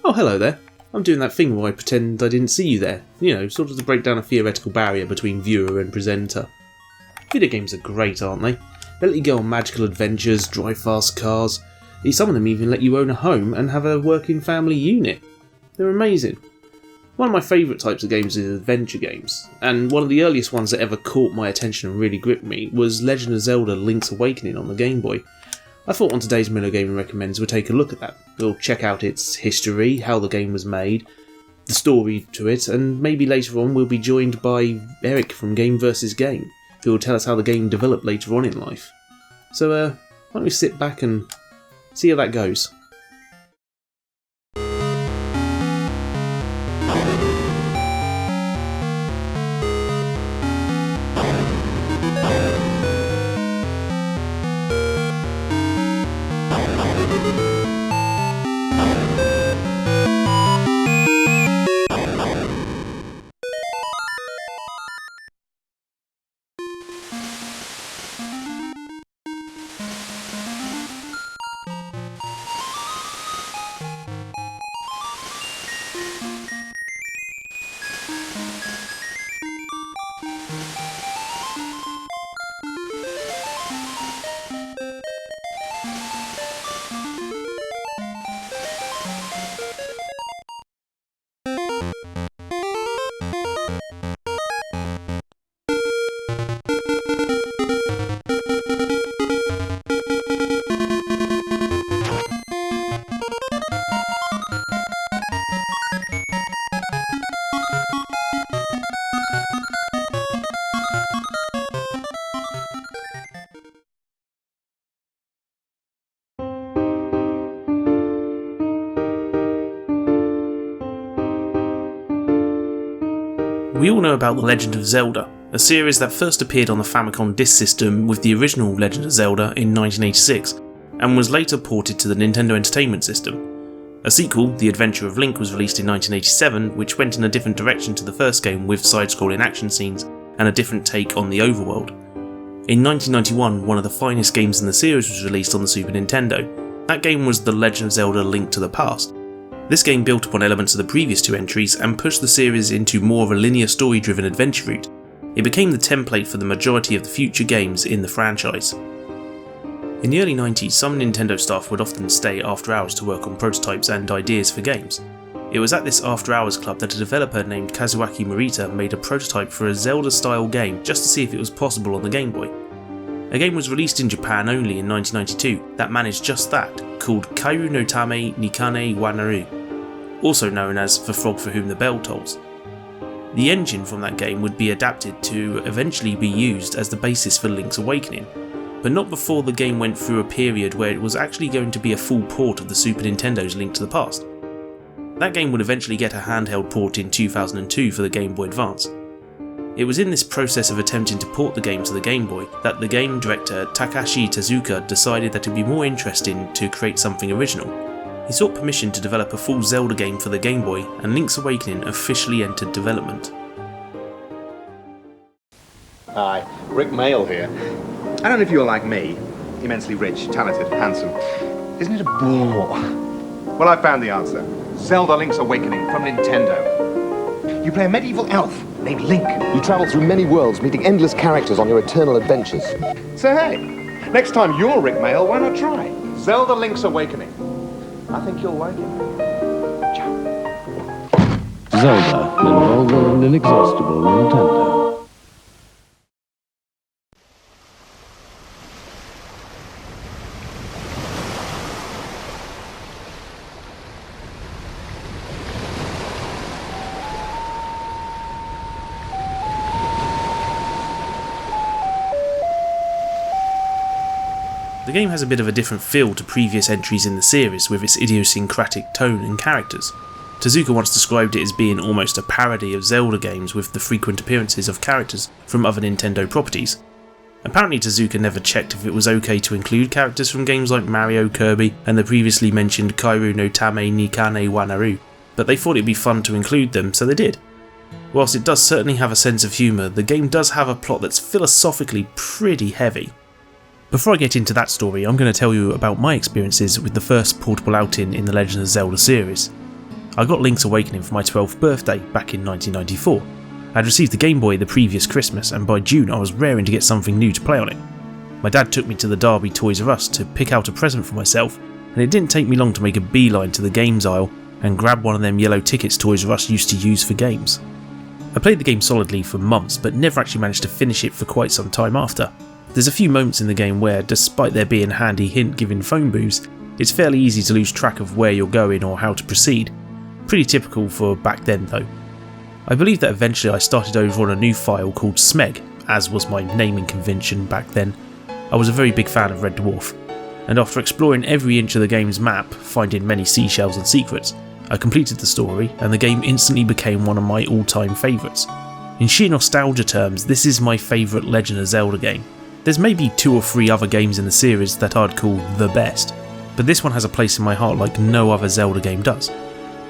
Oh, hello there. I'm doing that thing where I pretend I didn't see you there. You know, sort of to break down a theoretical barrier between viewer and presenter. Video games are great, aren't they? They let you go on magical adventures, drive fast cars. Some of them even let you own a home and have a working family unit. They're amazing. One of my favourite types of games is adventure games, and one of the earliest ones that ever caught my attention and really gripped me was Legend of Zelda Link's Awakening on the Game Boy. I thought on today's Mellow Gaming Recommends we'll take a look at that. We'll check out its history, how the game was made, the story to it, and maybe later on we'll be joined by Eric from Game vs Game, who will tell us how the game developed later on in life. So why don't we sit back and see how that goes. We all know about The Legend of Zelda, a series that first appeared on the Famicom Disk System with the original Legend of Zelda in 1986, and was later ported to the Nintendo Entertainment System. A sequel, The Adventure of Link, was released in 1987, which went in a different direction to the first game with side-scrolling action scenes and a different take on the overworld. In 1991, one of the finest games in the series was released on the Super Nintendo. That game was The Legend of Zelda Link to the Past. This game built upon elements of the previous two entries and pushed the series into more of a linear story-driven adventure route. It became the template for the majority of the future games in the franchise. In the early 90s, some Nintendo staff would often stay after hours to work on prototypes and ideas for games. It was at this after hours club that a developer named Kazuaki Morita made a prototype for a Zelda-style game just to see if it was possible on the Game Boy. A game was released in Japan only in 1992 that managed just that, called Kairu no Tame Nikane wa Naru, also known as The Frog for Whom the Bell Tolls. The engine from that game would be adapted to eventually be used as the basis for Link's Awakening, but not before the game went through a period where it was actually going to be a full port of the Super Nintendo's Link to the Past. That game would eventually get a handheld port in 2002 for the Game Boy Advance. It was in this process of attempting to port the game to the Game Boy that the game director Takashi Tezuka decided that it would be more interesting to create something original. He sought permission to develop a full Zelda game for the Game Boy, and Link's Awakening officially entered development. Hi, Rick Mail here. I don't know if you're like me, immensely rich, talented, handsome. Isn't it a bore? Well, I found the answer. Zelda Link's Awakening from Nintendo. You play a medieval elf named Link. You travel through many worlds, meeting endless characters on your eternal adventures. So hey, next time you're Rick Mail, why not try Zelda Link's Awakening? I think you'll like it. Ciao. Zelda, an involved and inexhaustible Nintendo. The game has a bit of a different feel to previous entries in the series with its idiosyncratic tone and characters. Tezuka once described it as being almost a parody of Zelda games with the frequent appearances of characters from other Nintendo properties. Apparently Tezuka never checked if it was okay to include characters from games like Mario, Kirby and the previously mentioned Kairu no Tame Nikane wa Naru, but they thought it'd be fun to include them, so they did. Whilst it does certainly have a sense of humour, the game does have a plot that's philosophically pretty heavy. Before I get into that story, I'm going to tell you about my experiences with the first portable outing in the Legend of Zelda series. I got Link's Awakening for my 12th birthday back in 1994. I'd received the Game Boy the previous Christmas, and by June I was raring to get something new to play on it. My dad took me to the Derby Toys R Us to pick out a present for myself, and it didn't take me long to make a beeline to the games aisle and grab one of them yellow tickets Toys R Us used to use for games. I played the game solidly for months, but never actually managed to finish it for quite some time after. There's a few moments in the game where, despite there being handy hint-giving phone booths, it's fairly easy to lose track of where you're going or how to proceed. Pretty typical for back then though. I believe that eventually I started over on a new file called Smeg, as was my naming convention back then. I was a very big fan of Red Dwarf, and after exploring every inch of the game's map, finding many seashells and secrets, I completed the story and the game instantly became one of my all-time favourites. In sheer nostalgia terms, this is my favourite Legend of Zelda game. There's maybe 2 or 3 other games in the series that I'd call the best, but this one has a place in my heart like no other Zelda game does.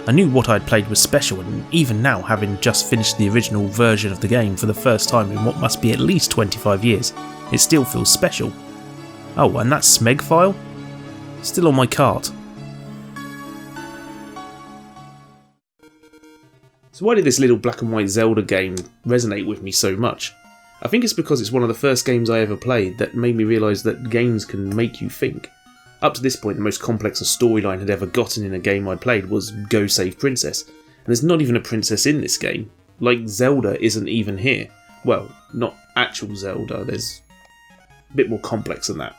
I knew what I'd played was special, and even now, having just finished the original version of the game for the first time in what must be at least 25 years, it still feels special. Oh, and that Smeg file? Still on my cart. So why did this little black and white Zelda game resonate with me so much? I think it's because it's one of the first games I ever played that made me realise that games can make you think. Up to this point, the most complex a storyline had ever gotten in a game I'd played was Go Save Princess, and there's not even a princess in this game. Like, Zelda isn't even here. Well, not actual Zelda, there's a bit more complex than that.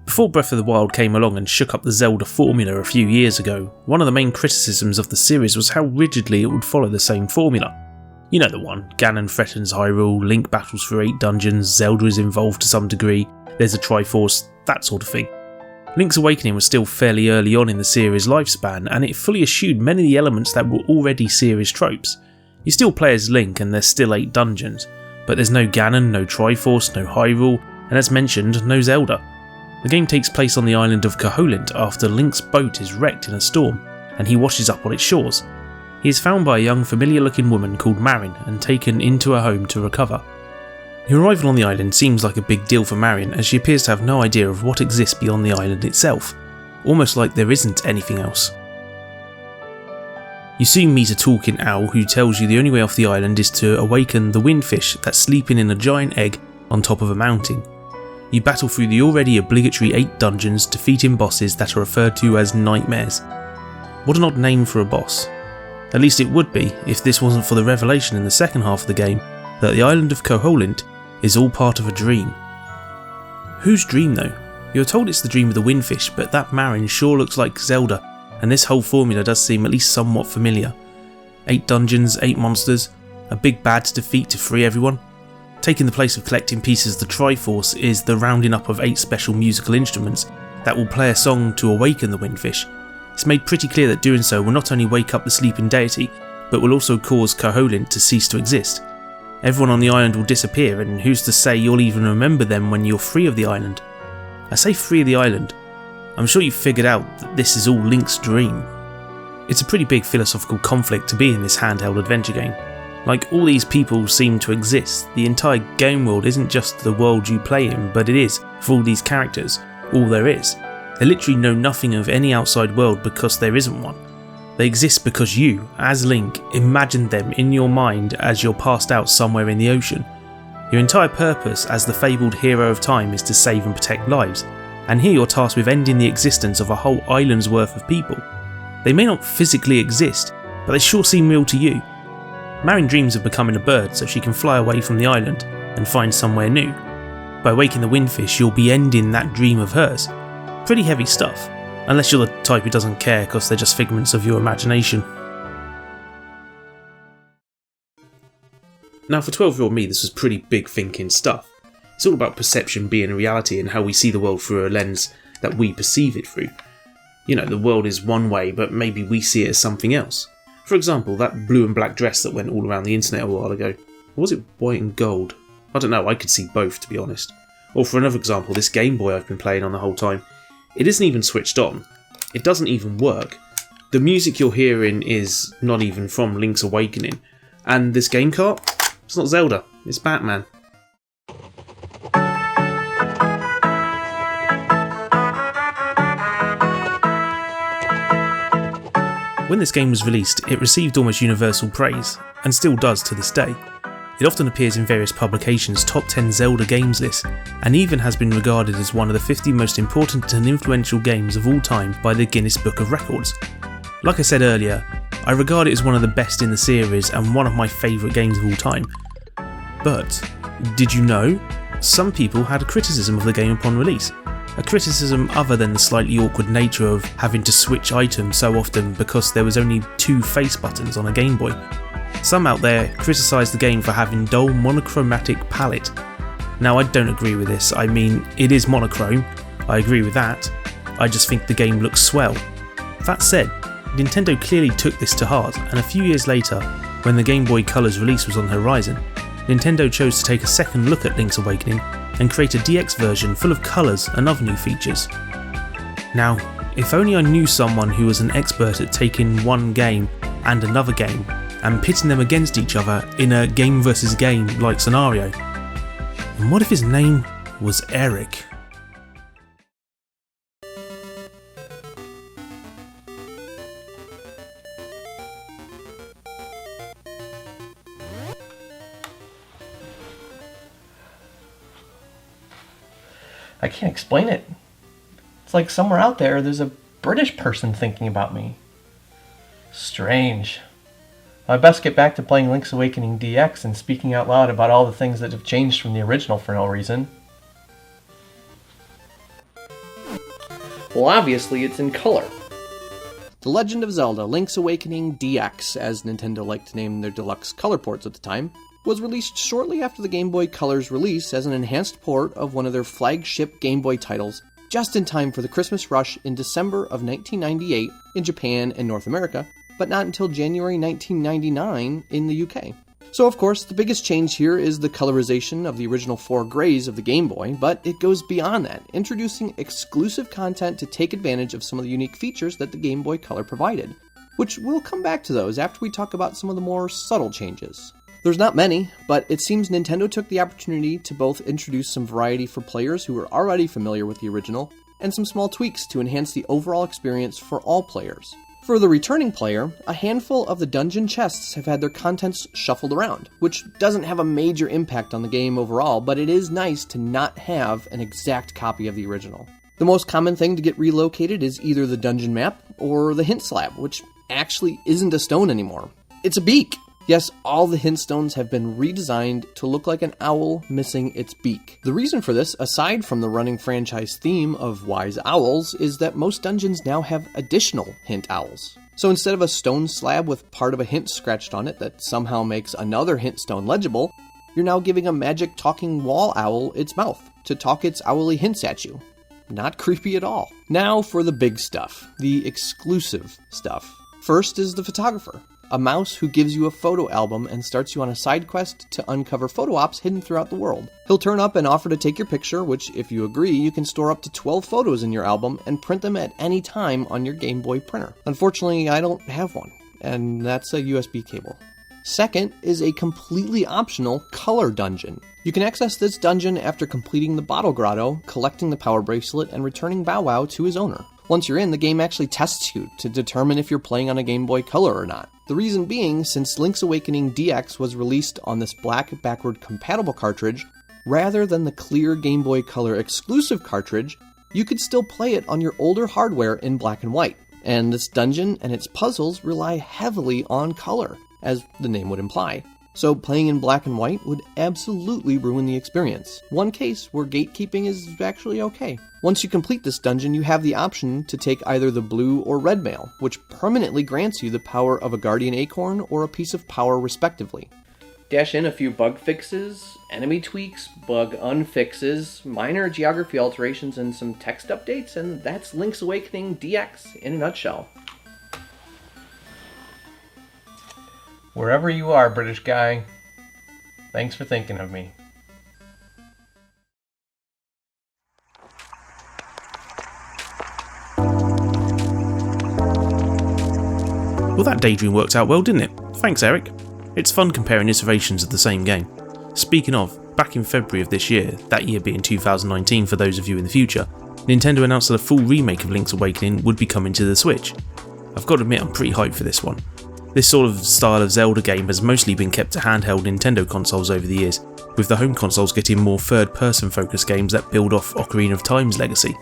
Before Breath of the Wild came along and shook up the Zelda formula a few years ago, one of the main criticisms of the series was how rigidly it would follow the same formula. You know the one, Ganon threatens Hyrule, Link battles for 8 dungeons, Zelda is involved to some degree, there's a Triforce, that sort of thing. Link's Awakening was still fairly early on in the series' lifespan, and it fully eschewed many of the elements that were already series tropes. You still play as Link and there's still 8 dungeons, but there's no Ganon, no Triforce, no Hyrule, and as mentioned, no Zelda. The game takes place on the island of Koholint after Link's boat is wrecked in a storm, and he washes up on its shores. He is found by a young familiar-looking woman called Marin and taken into her home to recover. Your arrival on the island seems like a big deal for Marin, as she appears to have no idea of what exists beyond the island itself, almost like there isn't anything else. You soon meet a talking owl who tells you the only way off the island is to awaken the windfish that's sleeping in a giant egg on top of a mountain. You battle through the already obligatory 8 dungeons, defeating bosses that are referred to as nightmares. What an odd name for a boss. At least it would be if this wasn't for the revelation in the second half of the game that the island of Koholint is all part of a dream. Whose dream though? You're told it's the dream of the windfish, but that Marin sure looks like Zelda, and this whole formula does seem at least somewhat familiar. 8 dungeons, 8 monsters, a big bad to defeat to free everyone. Taking the place of collecting pieces of the Triforce is the rounding up of 8 special musical instruments that will play a song to awaken the windfish. It's made pretty clear that doing so will not only wake up the sleeping deity, but will also cause Koholint to cease to exist. Everyone on the island will disappear, and who's to say you'll even remember them when you're free of the island? I say free of the island. I'm sure you've figured out that this is all Link's dream. It's a pretty big philosophical conflict to be in this handheld adventure game. Like, all these people seem to exist, the entire game world isn't just the world you play in, but it is, for all these characters, all there is. They literally know nothing of any outside world because there isn't one. They exist because you, as Link, imagined them in your mind as you're passed out somewhere in the ocean. Your entire purpose as the fabled hero of time is to save and protect lives, and here you're tasked with ending the existence of a whole island's worth of people. They may not physically exist, but they sure seem real to you. Marin dreams of becoming a bird so she can fly away from the island and find somewhere new. By waking the windfish, you'll be ending that dream of hers. Pretty heavy stuff, unless you're the type who doesn't care because they're just figments of your imagination. Now, for 12-year-old me, this was pretty big thinking stuff. It's all about perception being a reality and how we see the world through a lens that we perceive it through. You know, the world is one way, but maybe we see it as something else. For example, that blue and black dress that went all around the internet a while ago. Or was it white and gold? I don't know, I could see both, to be honest. Or for another example, this Game Boy I've been playing on the whole time. It isn't even switched on. It doesn't even work. The music you're hearing is not even from Link's Awakening, and this game cart, it's not Zelda, it's Batman. When this game was released, it received almost universal praise, and still does to this day. It often appears in various publications' top 10 Zelda games lists, and even has been regarded as one of the 50 most important and influential games of all time by the Guinness Book of Records. Like I said earlier, I regard it as one of the best in the series and one of my favourite games of all time. But, did you know? Some people had a criticism of the game upon release. A criticism other than the slightly awkward nature of having to switch items so often because there was only 2 face buttons on a Game Boy. Some out there criticised the game for having dull monochromatic palette. Now I don't agree with this, I mean it is monochrome, I agree with that, I just think the game looks swell. That said, Nintendo clearly took this to heart, and a few years later, when the Game Boy Color's release was on the horizon, Nintendo chose to take a second look at Link's Awakening and create a DX version full of colours and other new features. Now, if only I knew someone who was an expert at taking one game and another game and pitting them against each other in a game versus game like scenario. And what if his name was Eric? I can't explain it. It's like somewhere out there's a British person thinking about me. Strange. I best get back to playing Link's Awakening DX and speaking out loud about all the things that have changed from the original for no reason. Well, obviously it's in color. The Legend of Zelda Link's Awakening DX, as Nintendo liked to name their deluxe color ports at the time, was released shortly after the Game Boy Color's release as an enhanced port of one of their flagship Game Boy titles, just in time for the Christmas rush in December of 1998 in Japan and North America, but not until January 1999 in the UK. So of course, the biggest change here is the colorization of the original 4 grays of the Game Boy, but it goes beyond that, introducing exclusive content to take advantage of some of the unique features that the Game Boy Color provided, which we'll come back to those after we talk about some of the more subtle changes. There's not many, but it seems Nintendo took the opportunity to both introduce some variety for players who were already familiar with the original, and some small tweaks to enhance the overall experience for all players. For the returning player, a handful of the dungeon chests have had their contents shuffled around, which doesn't have a major impact on the game overall, but it is nice to not have an exact copy of the original. The most common thing to get relocated is either the dungeon map or the hint slab, which actually isn't a stone anymore. It's a beak! Yes, all the hint stones have been redesigned to look like an owl missing its beak. The reason for this, aside from the running franchise theme of wise owls, is that most dungeons now have additional hint owls. So instead of a stone slab with part of a hint scratched on it that somehow makes another hint stone legible, you're now giving a magic talking wall owl its mouth to talk its owly hints at you. Not creepy at all. Now for the big stuff, the exclusive stuff. First is the photographer. A mouse who gives you a photo album and starts you on a side quest to uncover photo ops hidden throughout the world. He'll turn up and offer to take your picture, which, if you agree, you can store up to 12 photos in your album and print them at any time on your Game Boy printer. Unfortunately, I don't have one, and that's a USB cable. Second is a completely optional color dungeon. You can access this dungeon after completing the Bottle Grotto, collecting the Power Bracelet, and returning Bow Wow to his owner. Once you're in, the game actually tests you to determine if you're playing on a Game Boy Color or not. The reason being, since Link's Awakening DX was released on this black backward compatible cartridge, rather than the clear Game Boy Color exclusive cartridge, you could still play it on your older hardware in black and white. And this dungeon and its puzzles rely heavily on color, as the name would imply. So playing in black and white would absolutely ruin the experience. One case where gatekeeping is actually okay. Once you complete this dungeon, you have the option to take either the blue or red mail, which permanently grants you the power of a guardian acorn or a piece of power respectively. Dash in a few bug fixes, enemy tweaks, bug unfixes, minor geography alterations, and some text updates, and that's Link's Awakening DX in a nutshell. Wherever you are, British guy, thanks for thinking of me. Well, that daydream worked out well, didn't it? Thanks, Eric. It's fun comparing iterations of the same game. Speaking of, back in February of this year, that year being 2019 for those of you in the future, Nintendo announced that a full remake of Link's Awakening would be coming to the Switch. I've got to admit I'm pretty hyped for this one. This sort of style of Zelda game has mostly been kept to handheld Nintendo consoles over the years, with the home consoles getting more third-person focused games that build off Ocarina of Time's legacy.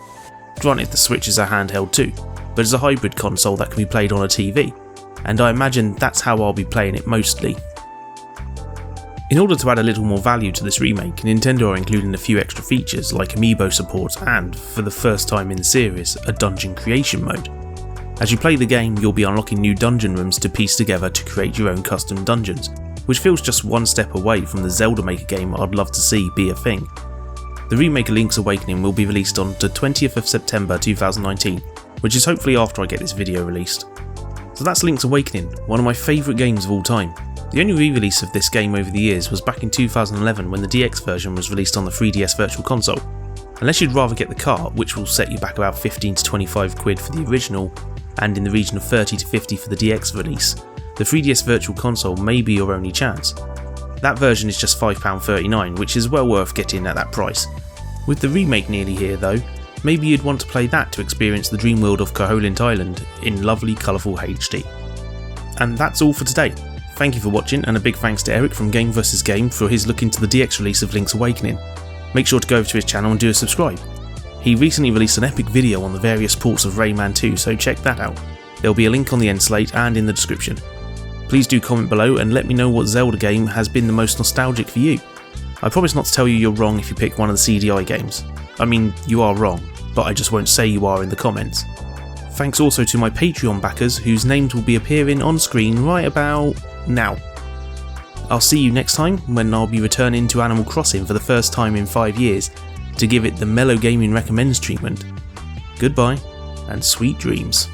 Granted, the Switch is a handheld too, but it's a hybrid console that can be played on a TV, and I imagine that's how I'll be playing it mostly. In order to add a little more value to this remake, Nintendo are including a few extra features like amiibo support and, for the first time in the series, a dungeon creation mode. As you play the game, you'll be unlocking new dungeon rooms to piece together to create your own custom dungeons, which feels just one step away from the Zelda Maker game I'd love to see be a thing. The remake of Link's Awakening will be released on the 20th of September 2019, which is hopefully after I get this video released. So that's Link's Awakening, one of my favourite games of all time. The only re-release of this game over the years was back in 2011 when the DX version was released on the 3DS Virtual Console. Unless you'd rather get the cart, which will set you back about 15 to 25 quid for the original, and in the region of 30 to 50 for the DX release, the 3DS Virtual Console may be your only chance. That version is just £5.39, which is well worth getting at that price. With the remake nearly here though, maybe you'd want to play that to experience the dream world of Koholint Island in lovely colourful HD. And that's all for today. Thank you for watching, and a big thanks to Eric from Game vs Game for his look into the DX release of Link's Awakening. Make sure to go over to his channel and do a subscribe. He recently released an epic video on the various ports of Rayman 2, so check that out. There'll be a link on the end slate and in the description. Please do comment below and let me know what Zelda game has been the most nostalgic for you. I promise not to tell you you're wrong if you pick one of the CDI games. I mean, you are wrong, but I just won't say you are in the comments. Thanks also to my Patreon backers whose names will be appearing on screen right about now. I'll see you next time when I'll be returning to Animal Crossing for the first time in 5 years to give it the Mellow Gaming Recommends treatment. Goodbye and sweet dreams.